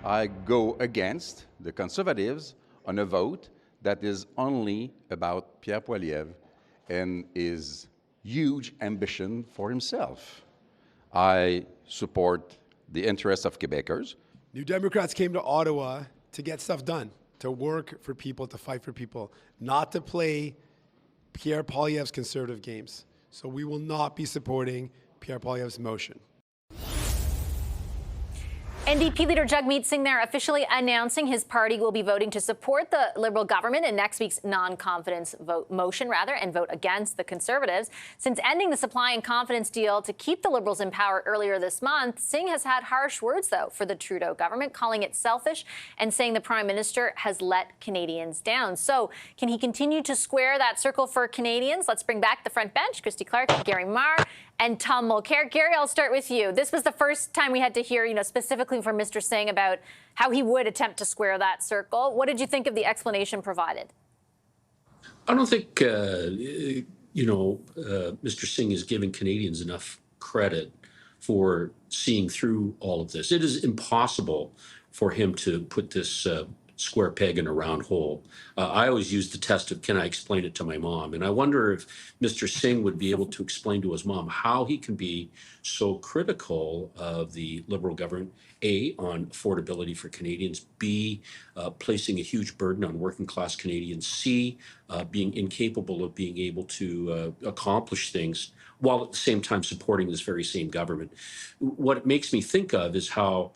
I go against the Conservatives on a vote that is only about Pierre Poilievre and his huge ambition for himself. I support the interests of Quebecers. New Democrats came to Ottawa to get stuff done, to work for people, to fight for people, not to play Pierre Poilievre's conservative games. So we will not be supporting Pierre Poilievre's motion. NDP leader Jagmeet Singh there officially announcing his party will be voting to support the Liberal government in next week's non-confidence motion, and vote against the Conservatives. Since ending the supply and confidence deal to keep the Liberals in power earlier this month, Singh has had harsh words, though, for the Trudeau government, calling it selfish and saying the Prime Minister has let Canadians down. So can he continue to square that circle for Canadians? Let's bring back the front bench, Christy Clark, Gary Marr, and Tom Mulcair. Gary, I'll start with you. This was the first time we had to hear, specifically from Mr. Singh about how he would attempt to square that circle. What did you think of the explanation provided? I don't think, Mr. Singh is giving Canadians enough credit for seeing through all of this. It is impossible for him to put this square peg in a round hole. I always use the test of, can I explain it to my mom? And I wonder if Mr. Singh would be able to explain to his mom how he can be so critical of the Liberal government, A, on affordability for Canadians, B, placing a huge burden on working class Canadians, C, being incapable of being able to accomplish things while at the same time supporting this very same government. What it makes me think of is how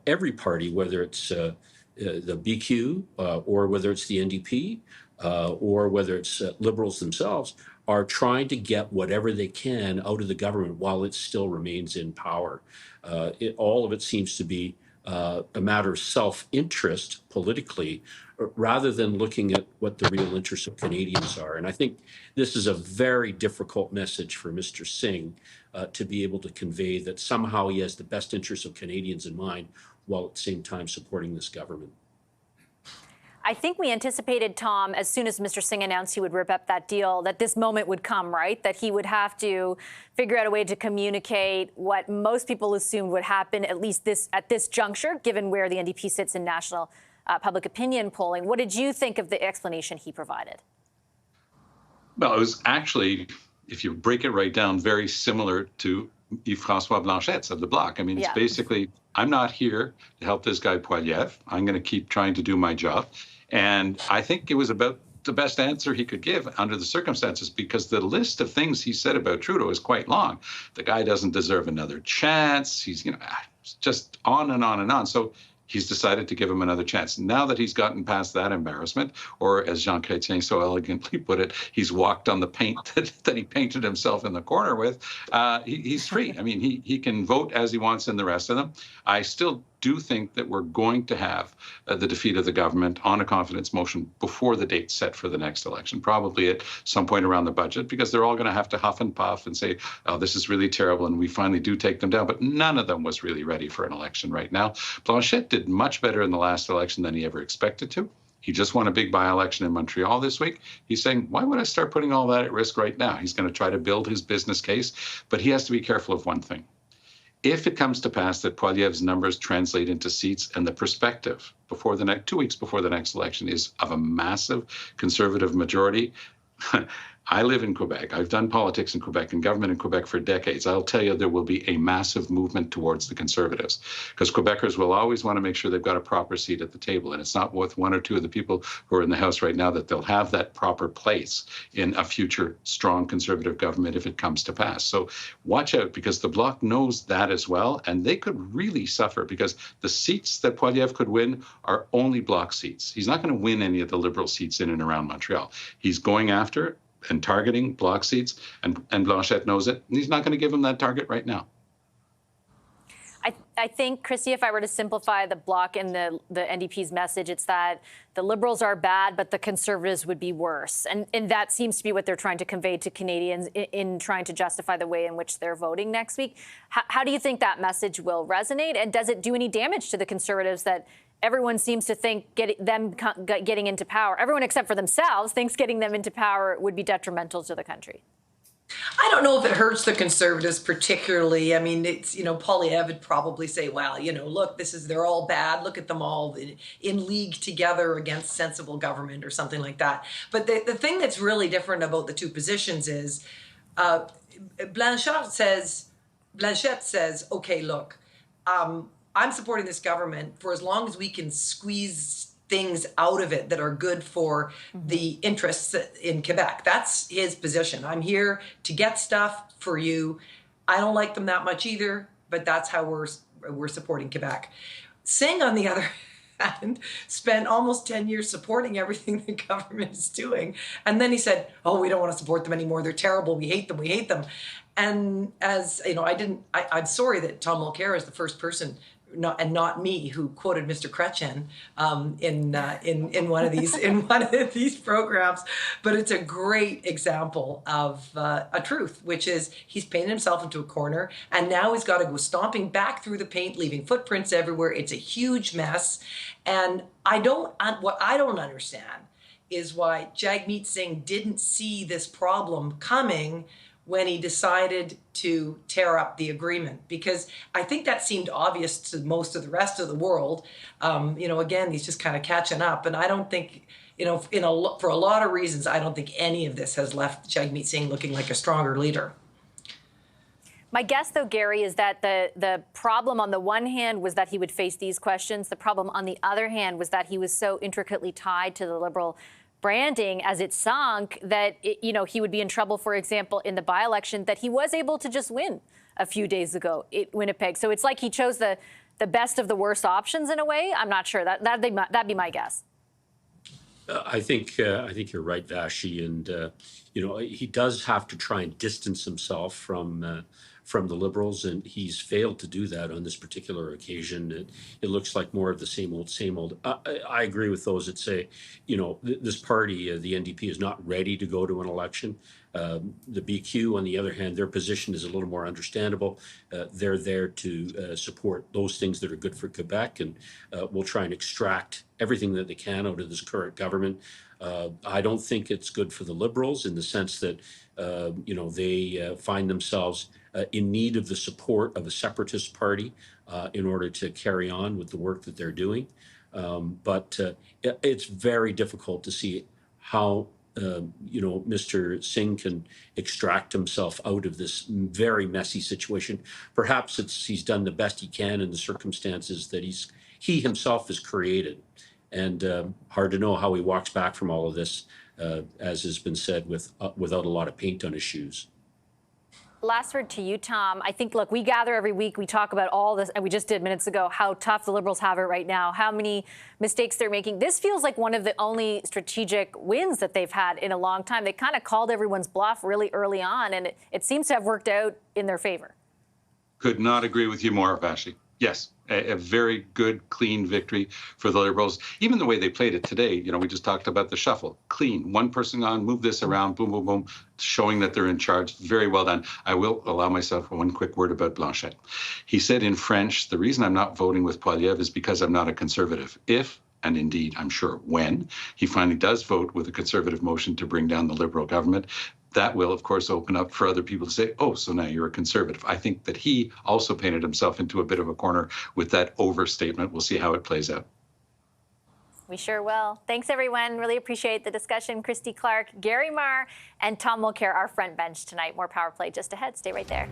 every party, whether it's the BQ or whether it's the NDP or whether it's Liberals themselves, are trying to get whatever they can out of the government while it still remains in power. All of it seems to be a matter of self-interest politically, rather than looking at what the real interests of Canadians are. And I think this is a very difficult message for Mr. Singh to be able to convey, that somehow he has the best interests of Canadians in mind while at the same time supporting this government. I think we anticipated, Tom, as soon as Mr. Singh announced he would rip up that deal, that this moment would come, right? That he would have to figure out a way to communicate what most people assumed would happen, at least at this juncture, given where the NDP sits in national public opinion polling. What did you think of the explanation he provided? Well, it was actually, if you break it right down, very similar to Yves-François Blanchet's of the Bloc. I mean, it's basically, I'm not here to help this guy Poilievre. I'm going to keep trying to do my job. And I think it was about the best answer he could give under the circumstances, because the list of things he said about Trudeau is quite long. The guy doesn't deserve another chance. He's, just on and on and on. So he's decided to give him another chance. Now that he's gotten past that embarrassment, or as Jean Chrétien so elegantly put it, he's walked on the paint that he painted himself in the corner with, he's free. I mean, he can vote as he wants in the rest of them. I still do think that we're going to have the defeat of the government on a confidence motion before the date set for the next election, probably at some point around the budget, because they're all going to have to huff and puff and say, oh, this is really terrible, and we finally do take them down. But none of them was really ready for an election right now. Blanchet did much better in the last election than he ever expected to. He just won a big by-election in Montreal this week. He's saying, why would I start putting all that at risk right now? He's going to try to build his business case, but he has to be careful of one thing. If it comes to pass that Poilievre's numbers translate into seats, and the perspective before the next 2 weeks before the next election is of a massive Conservative majority, I live in Quebec. I've done politics in Quebec and government in Quebec for decades. I'll tell you, there will be a massive movement towards the Conservatives, because Quebecers will always want to make sure they've got a proper seat at the table. And it's not with one or two of the people who are in the House right now that they'll have that proper place in a future strong Conservative government if it comes to pass. So watch out, because the Bloc knows that as well. And they could really suffer, because the seats that Poilievre could win are only Bloc seats. He's not going to win any of the Liberal seats in and around Montreal. He's going after and targeting Bloc seats, and Blanchet knows it, and he's not going to give him that target right now. I think, Christy, if I were to simplify the Bloc and the NDP's message, it's that the Liberals are bad, but the Conservatives would be worse. And that seems to be what they're trying to convey to Canadians in trying to justify the way in which they're voting next week. How do you think that message will resonate? And does it do any damage to the Conservatives that everyone seems to think getting into power, everyone except for themselves thinks getting them into power would be detrimental to the country? I don't know if it hurts the Conservatives particularly. I mean, it's, Poilievre would probably say, well, look, they're all bad. Look at them all in league together against sensible government or something like that. But the thing that's really different about the two positions is Blanchette says, okay, look, I'm supporting this government for as long as we can squeeze things out of it that are good for the interests in Quebec. That's his position. I'm here to get stuff for you. I don't like them that much either, but that's how we're supporting Quebec. Singh, on the other hand, spent almost 10 years supporting everything the government is doing. And then he said, oh, we don't want to support them anymore. They're terrible. We hate them. We hate them. And as you know, I'm sorry that Tom Mulcair is the first person, not me, who quoted Mr. Chrétien in one of these programs, but it's a great example of a truth, which is he's painted himself into a corner, and now he's got to go stomping back through the paint, leaving footprints everywhere. It's a huge mess, and what I don't understand is why Jagmeet Singh didn't see this problem coming when he decided to tear up the agreement, because I think that seemed obvious to most of the rest of the world. Again, he's just kind of catching up, and I don't think, for a lot of reasons, I don't think any of this has left Jagmeet Singh looking like a stronger leader. My guess, though, Gary, is that the problem on the one hand was that he would face these questions. The problem on the other hand was that he was so intricately tied to the Liberal branding as it sunk that, he would be in trouble, for example, in the by-election that he was able to just win a few days ago in Winnipeg. So it's like he chose the best of the worst options in a way. I'm not sure. That'd be my guess. I think you're right, Vassy, and he does have to try and distance himself from the Liberals, and he's failed to do that on this particular occasion. It looks like more of the same old, same old. I agree with those that say, this party, the NDP, is not ready to go to an election. The BQ, on the other hand, their position is a little more understandable. They're there to support those things that are good for Quebec, and will try and extract everything that they can out of this current government. I don't think it's good for the Liberals in the sense that, they find themselves in need of the support of a separatist party in order to carry on with the work that they're doing. But it's very difficult to see how Mr. Singh can extract himself out of this very messy situation. Perhaps he's done the best he can in the circumstances that he himself has created. And hard to know how he walks back from all of this, as has been said, without a lot of paint on his shoes. Last word to you, Tom. I think, look, we gather every week. We talk about all this, and we just did minutes ago, how tough the Liberals have it right now, how many mistakes they're making. This feels like one of the only strategic wins that they've had in a long time. They kind of called everyone's bluff really early on, and it seems to have worked out in their favor. Could not agree with you more, Vassy. Yes, a very good, clean victory for the Liberals. Even the way they played it today, we just talked about the shuffle. Clean, one person on, move this around, boom, boom, boom, showing that they're in charge. Very well done. I will allow myself one quick word about Blanchette. He said in French, the reason I'm not voting with Poilievre is because I'm not a conservative. If, and indeed, I'm sure when, he finally does vote with a conservative motion to bring down the Liberal government, that will, of course, open up for other people to say, oh, so now you're a conservative. I think that he also painted himself into a bit of a corner with that overstatement. We'll see how it plays out. We sure will. Thanks, everyone. Really appreciate the discussion. Christy Clark, Gary Marr, and Tom Mulcair, our front bench tonight. More Power Play just ahead. Stay right there.